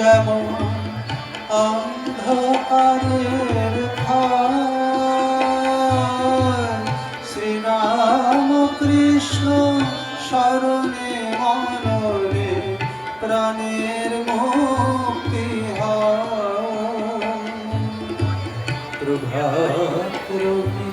যেমন অন্ধকারের ভয়, শ্রীরাম কৃষ্ণ শরণে মনলে প্রাণের মুক্তি হয়। প্রভাত রবি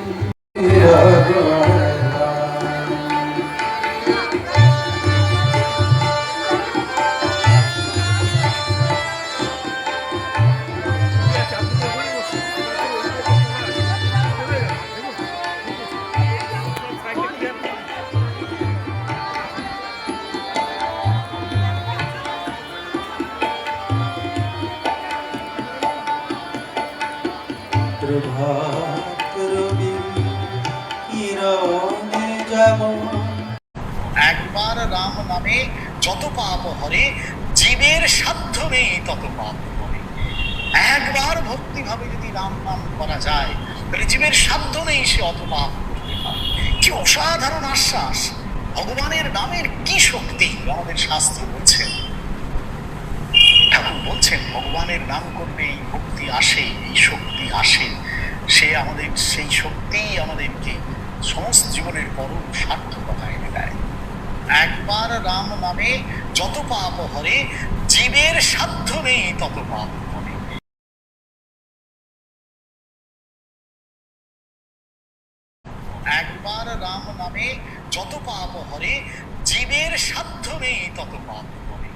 প্রভাত রবি কিরণে যেমন। একবার রাম নামে যত পাপ হরে, জীবের সাধ্য নেই তত পাপ হরে। একবার ভক্তি ভাবে যদি রাম নাম করা যায়, তাহলে জীবের সাধ্য নেই সে অত পাপ করতে পারে। কি অসাধারণ আশ্বাস! ভগবানের নামের কি শক্তি আমাদের শাস্ত্র বলছেন। ঠাকুর বলছেন ভগবানের নাম করলে এই ভক্তি আসে, এই শক্তি আসে। সে আমাদের সেই শক্তি আমাদেরকে সমস্ত জীবনের পরম সার্থকতা এনে দেয়। একবার রাম নামে যত পাপ হরে, জীবের সাধ্য নেই তত পাপ হরে। একবার রাম নামে যত পাপ হরে, জীবের সাধ্য নেই তত পাপ হরে।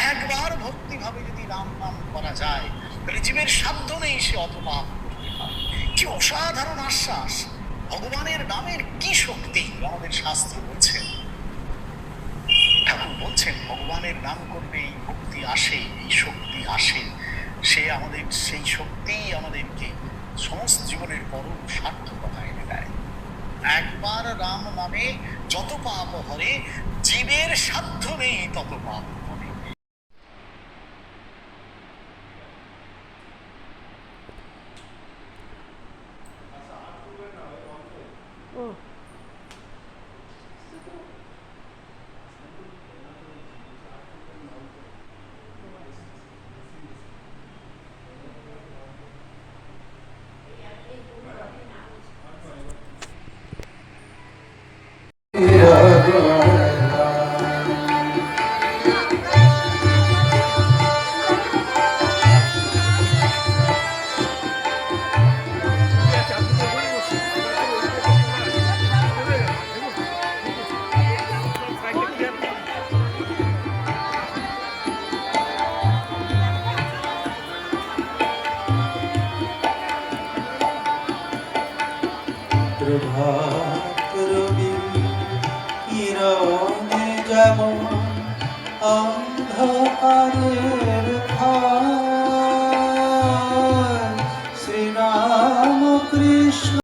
একবার ভক্তি ভাবে যদি রাম নাম করা যায়, তাহলে জীবের সাধ্য নেই সে অত পাপ করতে পারে। কি অসাধারণ আশ্বাস! ভগবানের নামের কি শক্তি আমাদের শাস্ত্র বলছেন। ঠাকুর বলছেন ভগবানের নাম করলে এই ভক্তি আসে, এই শক্তি আসে। সে আমাদের সেই শক্তি আমাদেরকে সমস্ত জীবনের পরম সার্থকতা এনে দেয়। একবার রাম নামে যত পাপ হরে, জীবের সাধ্য নেই তত পাপ হরে। প্রভাত রবি কিরণে যেমন অন্ধকারের ভয়, শ্রীরাম কৃষ্ণ